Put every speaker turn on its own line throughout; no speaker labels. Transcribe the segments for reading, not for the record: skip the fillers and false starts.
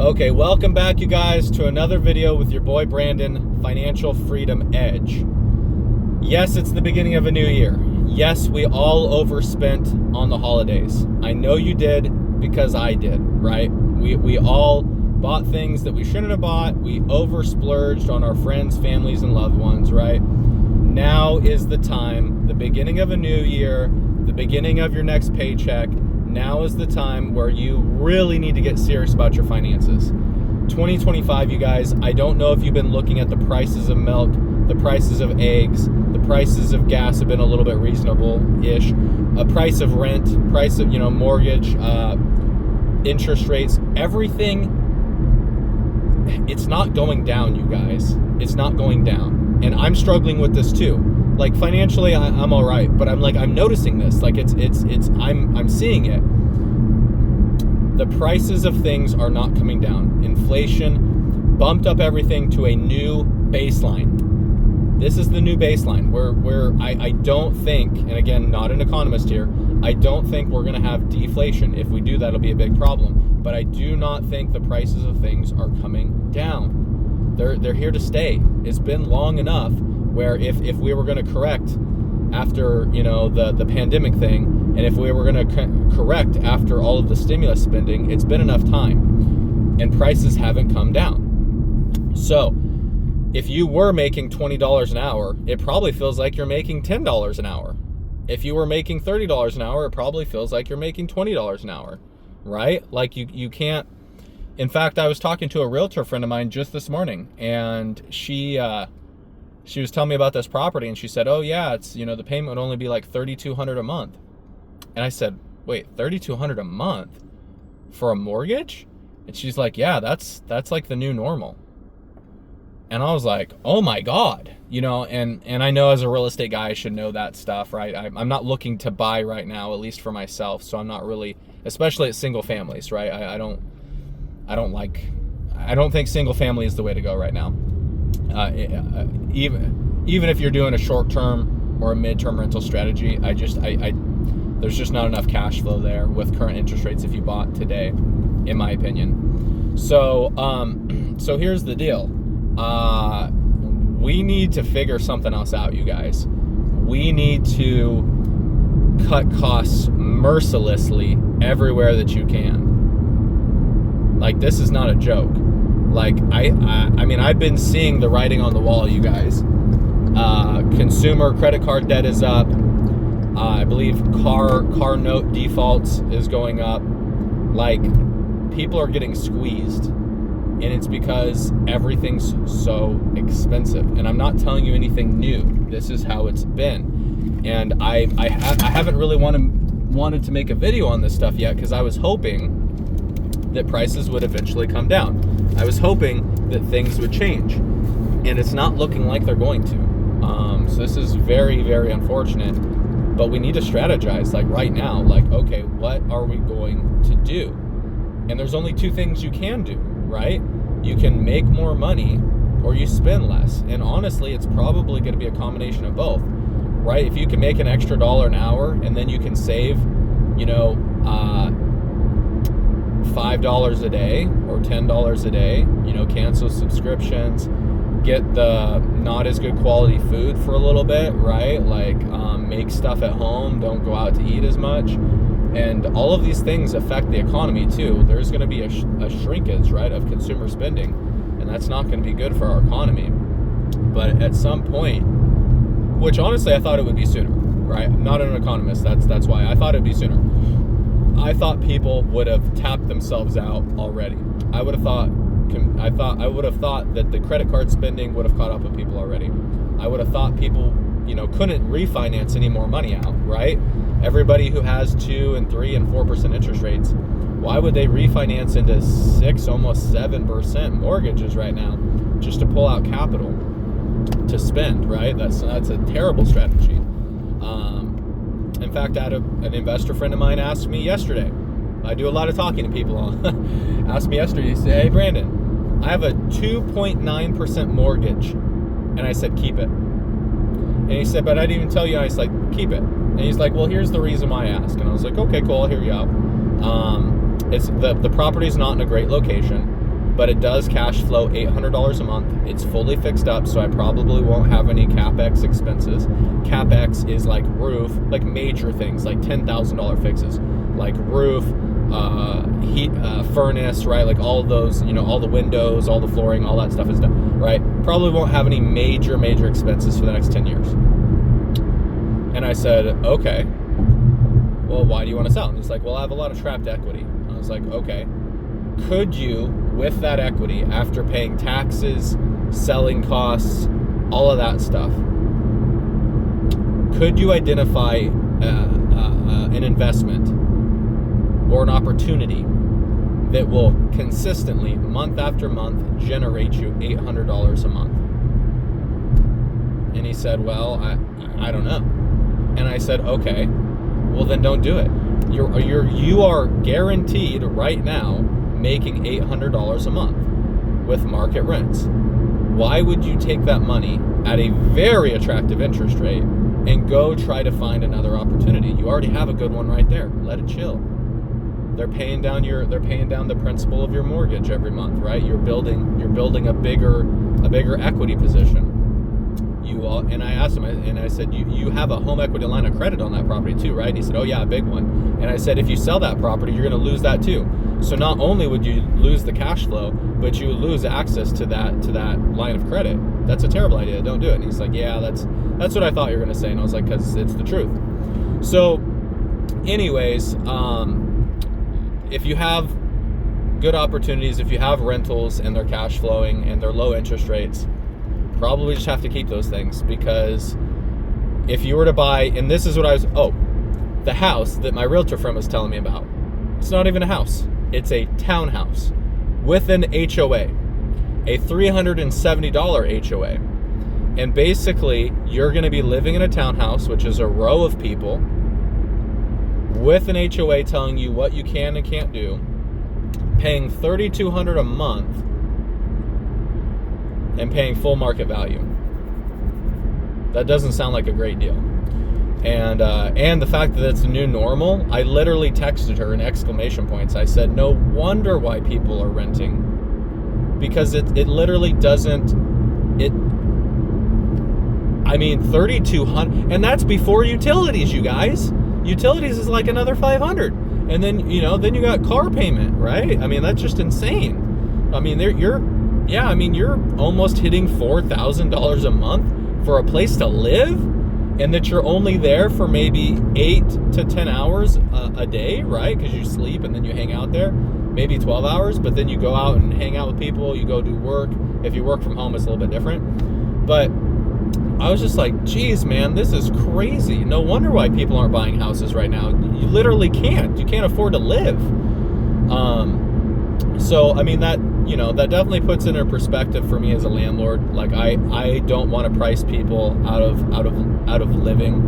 Okay, welcome back, you guys, to another video with your boy Brandon, Financial Freedom Edge. Yes, it's the beginning of a new year. Yes, we all overspent on the holidays. I know you did because I did, right? We all bought things that we shouldn't have bought. We over-splurged on our friends, families, and loved ones, right? Now is the time, the beginning of a new year, the beginning of your next paycheck. Now is the time where you really need to get serious about your finances. 2025, you guys, I don't know if you've been looking at the prices of milk, the prices of eggs, the prices of gas have been a little bit reasonable-ish. Price of rent, price of, mortgage, interest rates, everything, it's not going down, you guys. It's not going down. And I'm struggling with this too. Like financially, I'm all right, but I'm noticing this. Like I'm seeing it. The prices of things are not coming down. Inflation bumped up everything to a new baseline. This is the new baseline where I don't think, and again, not an economist here, I don't think we're gonna have deflation. If we do, that'll be a big problem. But I do not think the prices of things are coming down. They're here to stay. It's been long enough where if we were going to correct after, the pandemic thing, and if we were going to correct after all of the stimulus spending, it's been enough time, and prices haven't come down. So if you were making $20 an hour, it probably feels like you're making $10 an hour. If you were making $30 an hour, it probably feels like you're making $20 an hour, right? Like you can't. In fact, I was talking to a realtor friend of mine just this morning, and she was telling me about this property, and she said, oh yeah, it's, the payment would only be like $3,200 a month. And I said, wait, $3,200 a month for a mortgage? And she's like, yeah, that's like the new normal. And I was like, oh my God, and I know as a real estate guy, I should know that stuff, right? I'm not looking to buy right now, at least for myself. So I'm not really, especially at single families, right? I don't think single family is the way to go right now. Even if you're doing a short-term or a mid-term rental strategy, there's just not enough cash flow there with current interest rates if you bought today, in my opinion. So here's the deal. We need to figure something else out, you guys. We need to cut costs mercilessly everywhere that you can. Like, this is not a joke. Like, I mean, I've been seeing the writing on the wall, you guys. Consumer credit card debt is up. I believe car note defaults is going up. Like, people are getting squeezed, and it's because everything's so expensive. And I'm not telling you anything new. This is how it's been. And I haven't really wanted to make a video on this stuff yet, because I was hoping that prices would eventually come down. I was hoping that things would change, and it's not looking like they're going to. So this is very, very unfortunate, but we need to strategize, like right now, like, okay, what are we going to do? And there's only two things you can do, right? You can make more money or you spend less. And honestly, it's probably going to be a combination of both, right? If you can make an extra $1 an hour and then you can save, $5 a day or $10 a day, cancel subscriptions, get the not as good quality food for a little bit, right? Like, make stuff at home, don't go out to eat as much. And all of these things affect the economy too. There's going to be a shrinkage, right, of consumer spending, and that's not going to be good for our economy. But at some point, which honestly I thought it would be sooner, right? I'm not an economist, that's why I thought it'd be sooner. I thought people would have tapped themselves out already. I would have thought that the credit card spending would have caught up with people already. I would have thought people, couldn't refinance any more money out, right? Everybody who has 2 and 3 and 4% interest rates, why would they refinance into 6, almost 7% mortgages right now just to pull out capital to spend, right? That's a terrible strategy. In fact, I had an investor friend of mine asked me yesterday. I do a lot of talking to people. Asked me yesterday, he said, hey, Brandon, I have a 2.9% mortgage. And I said, keep it. And he said, but I didn't even tell you. I was like, keep it. And he's like, well, here's the reason why I asked. And I was like, okay, cool, I'll hear you out. It's the property's not in a great location. but it does cash flow $800 a month. It's fully fixed up, so I probably won't have any CapEx expenses. CapEx is like roof, like major things, like $10,000 fixes, like roof, heat, furnace, right? Like all those, you know, all the windows, all the flooring, all that stuff is done, right? Probably won't have any major expenses for the next 10 years. And I said, okay, well, why do you want to sell? And he's like, well, I have a lot of trapped equity. I was like, okay, could you, with that equity, after paying taxes, selling costs, all of that stuff, could you identify an investment or an opportunity that will consistently, month after month, generate you $800 a month? And he said, well, I don't know. And I said, okay, well then don't do it. You are guaranteed right now making $800 a month with market rents. Why would you take that money at a very attractive interest rate and go try to find another opportunity? You already have a good one right there. Let it chill. They're paying down the principal of your mortgage every month, right? You're building a bigger equity position. And I asked him, and I said, you have a home equity line of credit on that property too, right? And he said, oh yeah, a big one. And I said, if you sell that property, you're going to lose that too. So not only would you lose the cash flow, but you would lose access to that line of credit. That's a terrible idea. Don't do it. And he's like, yeah, that's what I thought you were going to say. And I was like, because it's the truth. So anyways, if you have good opportunities, if you have rentals and they're cash flowing and they're low interest rates, probably just have to keep those things, because if you were to buy, and this is what the house that my realtor friend was telling me about, it's not even a house, it's a townhouse with an HOA, a $370 HOA. And basically you're going to be living in a townhouse, which is a row of people, with an HOA telling you what you can and can't do, paying $3,200 a month and paying full market value. That doesn't sound like a great deal. And the fact that it's the new normal, I literally texted her in exclamation points. I said, no wonder why people are renting, because it literally doesn't, $3,200, and that's before utilities, you guys. Utilities is like another $500, and then you got car payment, right? I mean, that's just insane. I mean, you're almost hitting $4,000 a month for a place to live, and that you're only there for maybe 8 to 10 hours a day, right? Because you sleep and then you hang out there, maybe 12 hours, but then you go out and hang out with people, you go do work. If you work from home, it's a little bit different. But I was just like, geez, man, this is crazy. No wonder why people aren't buying houses right now. You literally can't. You can't afford to live. So, I mean, that definitely puts it in perspective for me as a landlord. Like, I don't want to price people out of living.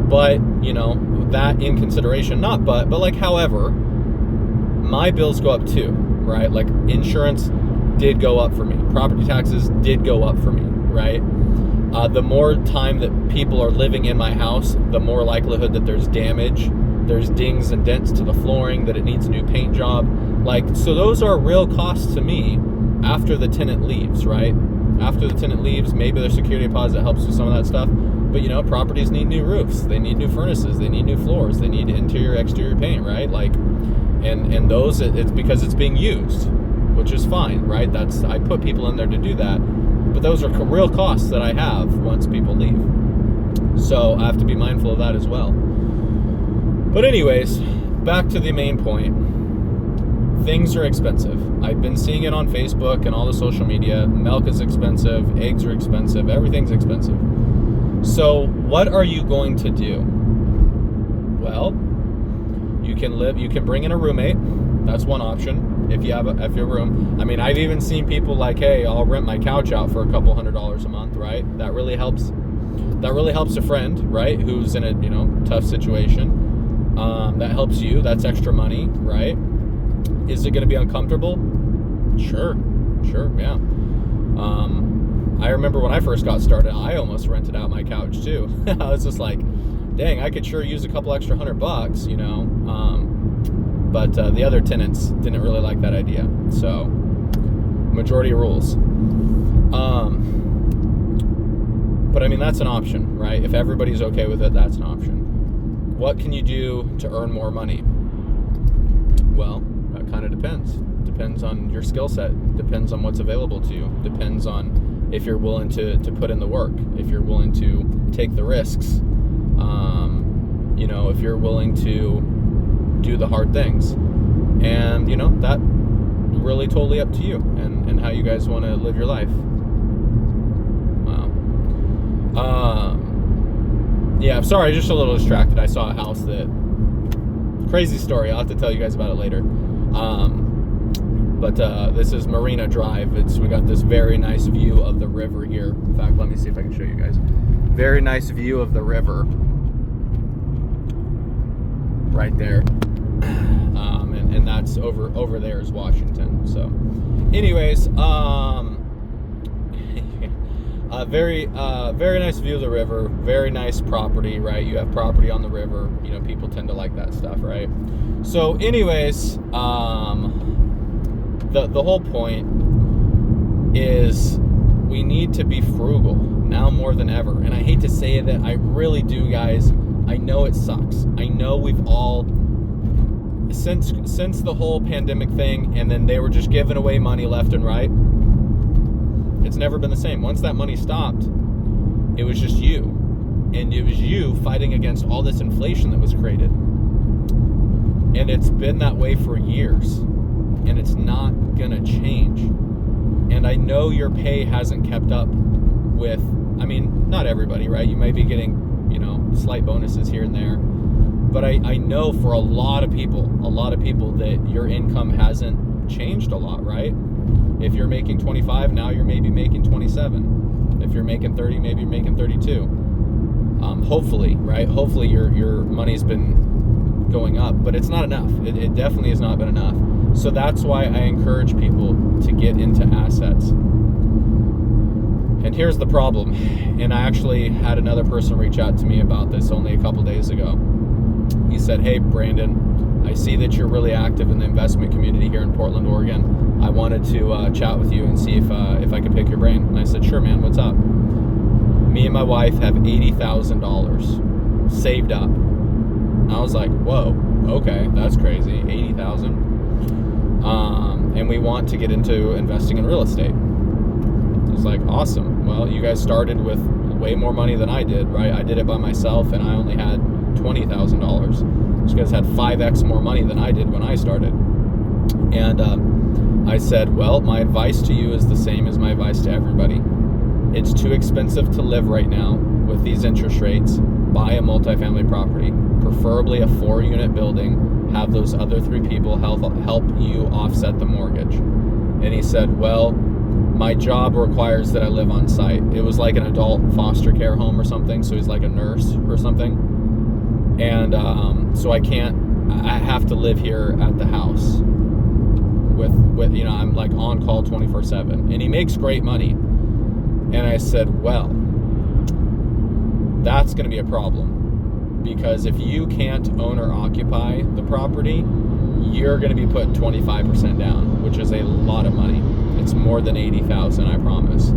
But, that in consideration, but like, however, my bills go up too, right? Like, insurance did go up for me. Property taxes did go up for me, right? The more time that people are living in my house, the more likelihood that there's damage, there's dings and dents to the flooring, that it needs a new paint job. Like, so those are real costs to me after the tenant leaves, right? After the tenant leaves, maybe their security deposit helps with some of that stuff. But, properties need new roofs, they need new furnaces, they need new floors, they need interior, exterior paint, right? Like, and those, it's because it's being used, which is fine, right? I put people in there to do that, but those are real costs that I have once people leave. So I have to be mindful of that as well. But anyways, back to the main point. Things are expensive. I've been seeing it on Facebook and all the social media. Milk is expensive, eggs are expensive, everything's expensive. So what are you going to do? Well, you can bring in a roommate. That's one option if you have a room. I mean, I've even seen people like, hey, I'll rent my couch out for a couple $100s a month, right? That really helps a friend, right, who's in a tough situation. That helps you. That's extra money, right? Is it going to be uncomfortable? Sure, yeah. I remember when I first got started, I almost rented out my couch too. I was just like, dang, I could sure use a couple extra $100, But the other tenants didn't really like that idea. So majority rules. But I mean, that's an option, right? If everybody's okay with it, that's an option. What can you do to earn more money? Well, that kind of depends. Depends on your skill set. Depends on what's available to you. Depends on if you're willing to put in the work. If you're willing to take the risks. If you're willing to do the hard things. And, that really totally up to you and how you guys want to live your life. Wow. Yeah, I'm sorry, just a little distracted. I saw a house that... Crazy story. I'll have to tell you guys about it later. But this is Marina Drive. We got this very nice view of the river here. In fact, let me see if I can show you guys. Very nice view of the river. Right there. And that's over there is Washington. So anyways, very nice view of the river, very nice property, right? You have property on the river, people tend to like that stuff, right? So anyways, the whole point is we need to be frugal now more than ever. And I hate to say that, I really do, guys. I know it sucks. I know we've all, since the whole pandemic thing, and then they were just giving away money left and right, it's never been the same. Once that money stopped, it was just you. And it was you fighting against all this inflation that was created. And it's been that way for years. And it's not gonna change. And I know your pay hasn't kept up with, not everybody, right? You might be getting, slight bonuses here and there. But I know for a lot of people that your income hasn't changed a lot, right? If you're making 25, now you're maybe making 27. If you're making 30, maybe you're making 32. Hopefully, right? Hopefully your money's been going up, but it's not enough. It definitely has not been enough. So that's why I encourage people to get into assets. And here's the problem. And I actually had another person reach out to me about this only a couple days ago. He said, "Hey, Brandon, I see that you're really active in the investment community here in Portland, Oregon. I wanted to chat with you and see if I could pick your brain." And I said, "Sure, man, what's up?" Me and my wife have $80,000 saved up. I was like, whoa, okay, that's crazy, 80,000. And we want to get into investing in real estate. I was like, awesome. Well, you guys started with way more money than I did, right? I did it by myself, and I only had $20,000. You guys had 5x more money than I did when I started. And I said, well, my advice to you is the same as my advice to everybody. It's too expensive to live right now with these interest rates. Buy a multifamily property, preferably a 4-unit building. Have those other 3 people help you offset the mortgage. And he said, well, my job requires that I live on site. It was like an adult foster care home or something, so he's like a nurse or something. And so I have to live here at the house with I'm like on call 24/7. And he makes great money. And I said, well, that's going to be a problem. Because if you can't own or occupy the property, you're going to be putting 25% down, which is a lot of money. It's more than 80,000, I promise.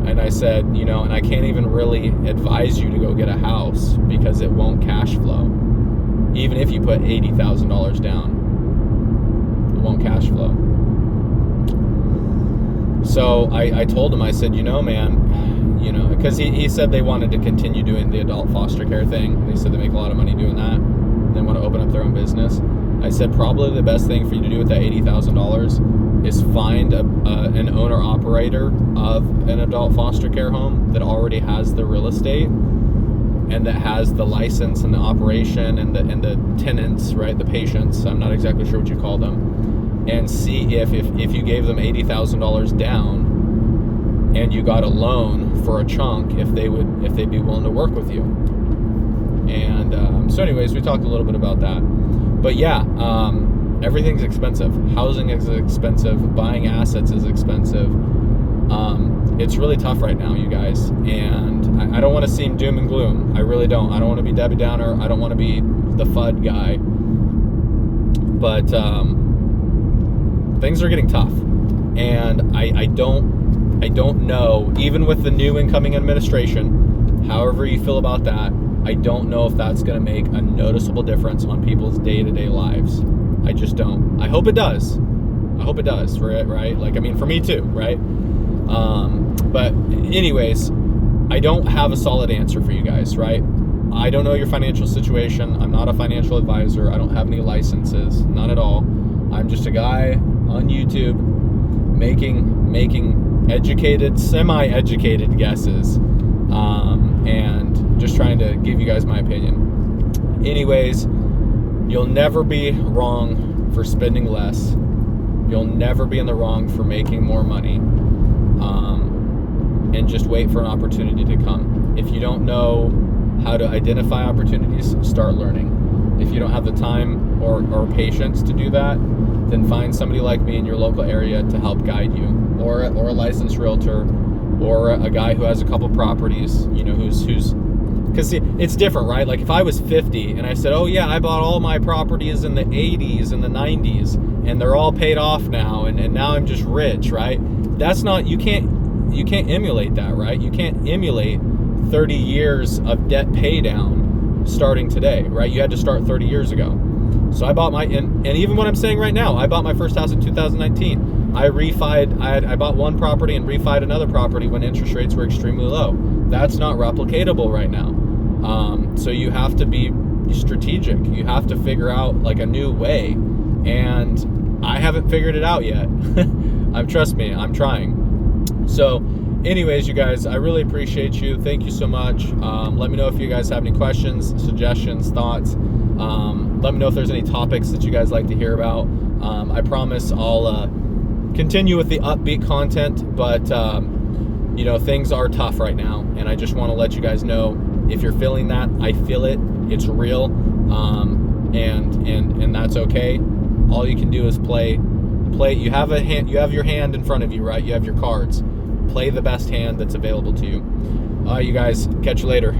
And I said, and I can't even really advise you to go get a house because it won't cash flow. Even if you put $80,000 down, it won't cash flow. So I told him, I said, man, because he said they wanted to continue doing the adult foster care thing. They said they make a lot of money doing that. They want to open up their own business. I said, probably the best thing for you to do with that $80,000 is find an owner-operator of an adult foster care home that already has the real estate and that has the license and the operation and the tenants, right, the patients. I'm not exactly sure what you call them. And see if you gave them $80,000 down and you got a loan for a chunk, if they'd be willing to work with you. And so anyways, we talked a little bit about that. But yeah, everything's expensive. Housing is expensive. Buying assets is expensive. It's really tough right now, you guys. And I don't want to seem doom and gloom. I really don't. I don't want to be Debbie Downer. I don't want to be the FUD guy. but things are getting tough, and I don't know, even with the new incoming administration, however you feel about that, I don't know if that's going to make a noticeable difference on people's day-to-day lives. I just don't. I hope it does. I hope it does, right? Like, I mean, for me too, right? But anyways, I don't have a solid answer for you guys, right? I don't know your financial situation. I'm not a financial advisor. I don't have any licenses, none at all. I'm just a guy on YouTube making educated, semi-educated guesses, and just trying to give you guys my opinion. Anyways, you'll never be wrong for spending less. You'll never be in the wrong for making more money. And just wait for an opportunity to come. If you don't know how to identify opportunities, start learning. If you don't have the time or patience to do that, then find somebody like me in your local area to help guide you, or a licensed realtor, or a guy who has a couple properties, you know, who's because it's different, right? Like if I was 50 and I said, oh yeah, I bought all my properties in the 80s and the 90s and they're all paid off now, and now I'm just rich, right? That's not, you can't emulate that, right? You can't emulate 30 years of debt pay down starting today, right? You had to start 30 years ago. So I bought and even what I'm saying right now, I bought my first house in 2019. I bought one property and refied another property when interest rates were extremely low. That's not replicatable right now. So you have to be strategic. You have to figure out like a new way. And I haven't figured it out yet. Trust me, I'm trying. So anyways, you guys, I really appreciate you. Thank you so much. Let me know if you guys have any questions, suggestions, thoughts. Let me know if there's any topics that you guys like to hear about. I promise I'll continue with the upbeat content, but you know, things are tough right now, and I just want to let you guys know, if you're feeling that, I feel it. It's real, and that's okay. All you can do is play. You have your hand in front of you, right? You have your cards. Play the best hand that's available to you. All right, you guys, catch you later.